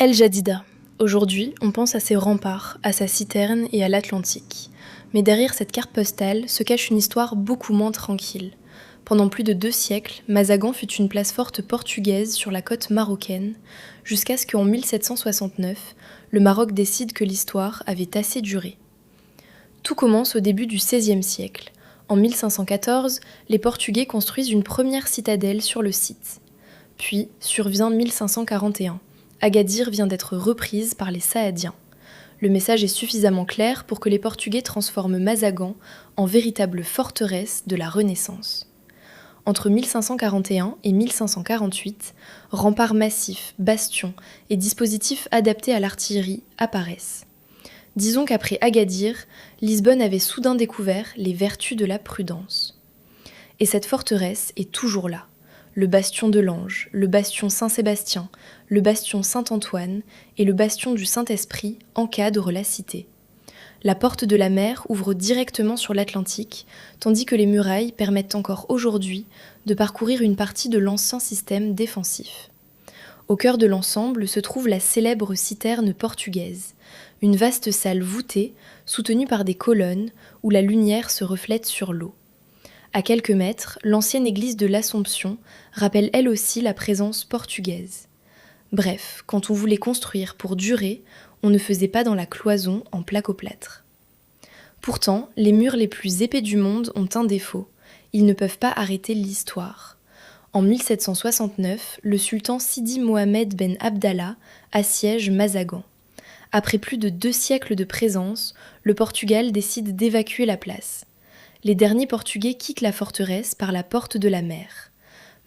El Jadida. Aujourd'hui, on pense à ses remparts, à sa citerne et à l'Atlantique. Mais derrière cette carte postale se cache une histoire beaucoup moins tranquille. Pendant plus de 2 siècles, Mazagan fut une place forte portugaise sur la côte marocaine, jusqu'à ce qu'en 1769, le Maroc décide que l'histoire avait assez duré. Tout commence au début du XVIe siècle. En 1514, les Portugais construisent une première citadelle sur le site. Puis survient 1541. Agadir vient d'être reprise par les Saadiens. Le message est suffisamment clair pour que les Portugais transforment Mazagan en véritable forteresse de la Renaissance. Entre 1541 et 1548, remparts massifs, bastions et dispositifs adaptés à l'artillerie apparaissent. Disons qu'après Agadir, Lisbonne avait soudain découvert les vertus de la prudence. Et cette forteresse est toujours là. Le bastion de l'Ange, le bastion Saint-Sébastien, le bastion Saint-Antoine et le bastion du Saint-Esprit encadrent la cité. La porte de la mer ouvre directement sur l'Atlantique, tandis que les murailles permettent encore aujourd'hui de parcourir une partie de l'ancien système défensif. Au cœur de l'ensemble se trouve la célèbre citerne portugaise, une vaste salle voûtée, soutenue par des colonnes où la lumière se reflète sur l'eau. À quelques mètres, l'ancienne église de l'Assomption rappelle elle aussi la présence portugaise. Bref, quand on voulait construire pour durer, on ne faisait pas dans la cloison en plaque-au-plâtre. Pourtant, les murs les plus épais du monde ont un défaut, ils ne peuvent pas arrêter l'histoire. En 1769, le sultan Sidi Mohamed Ben Abdallah assiège Mazagan. Après plus de 2 siècles de présence, le Portugal décide d'évacuer la place. Les derniers Portugais quittent la forteresse par la porte de la mer.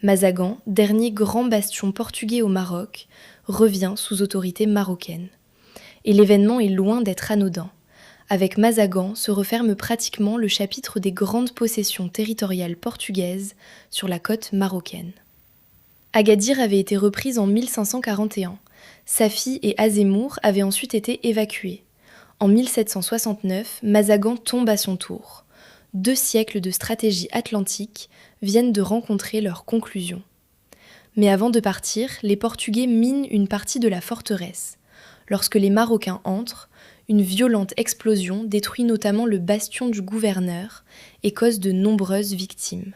Mazagan, dernier grand bastion portugais au Maroc, revient sous autorité marocaine. Et l'événement est loin d'être anodin. Avec Mazagan se referme pratiquement le chapitre des grandes possessions territoriales portugaises sur la côte marocaine. Agadir avait été reprise en 1541. Safi et Azemmour avaient ensuite été évacués. En 1769, Mazagan tombe à son tour. 2 siècles de stratégie atlantique viennent de rencontrer leur conclusion. Mais avant de partir, les Portugais minent une partie de la forteresse. Lorsque les Marocains entrent, une violente explosion détruit notamment le bastion du gouverneur et cause de nombreuses victimes.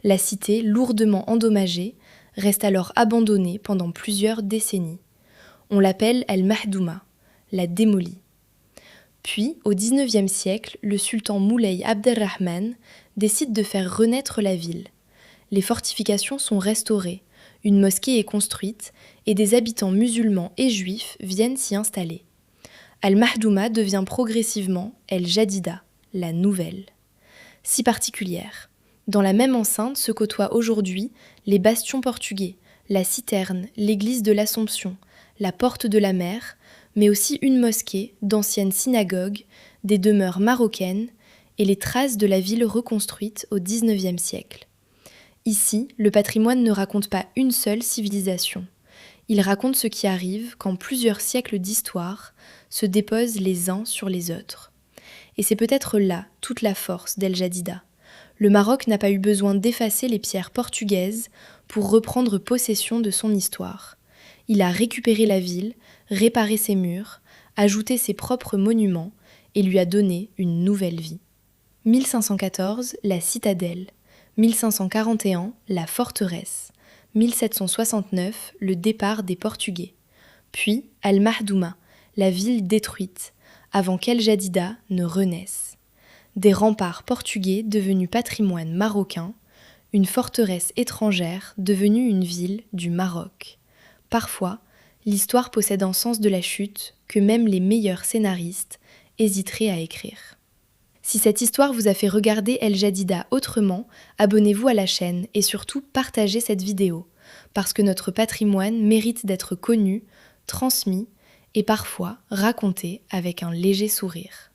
La cité, lourdement endommagée, reste alors abandonnée pendant plusieurs décennies. On l'appelle El-Mahdouma, la démolie. Puis, au XIXe siècle, le sultan Moulay Abdelrahman décide de faire renaître la ville. Les fortifications sont restaurées, une mosquée est construite et des habitants musulmans et juifs viennent s'y installer. Al-Mahdouma devient progressivement El Jadida, la nouvelle. Si particulière. Dans la même enceinte se côtoient aujourd'hui les bastions portugais, la citerne, l'église de l'Assomption, la porte de la mer, mais aussi une mosquée, d'anciennes synagogues, des demeures marocaines et les traces de la ville reconstruite au XIXe siècle. Ici, le patrimoine ne raconte pas une seule civilisation. Il raconte ce qui arrive quand plusieurs siècles d'histoire se déposent les uns sur les autres. Et c'est peut-être là toute la force d'El Jadida. Le Maroc n'a pas eu besoin d'effacer les pierres portugaises pour reprendre possession de son histoire. Il a récupéré la ville, réparé ses murs, ajouté ses propres monuments et lui a donné une nouvelle vie. 1514, la citadelle. 1541, la forteresse. 1769, le départ des Portugais. Puis Al-Mahdouma, la ville détruite, avant qu'El Jadida ne renaisse. Des remparts portugais devenus patrimoine marocain, une forteresse étrangère devenue une ville du Maroc. Parfois, l'histoire possède un sens de la chute que même les meilleurs scénaristes hésiteraient à écrire. Si cette histoire vous a fait regarder El Jadida autrement, abonnez-vous à la chaîne et surtout partagez cette vidéo, parce que notre patrimoine mérite d'être connu, transmis et parfois raconté avec un léger sourire.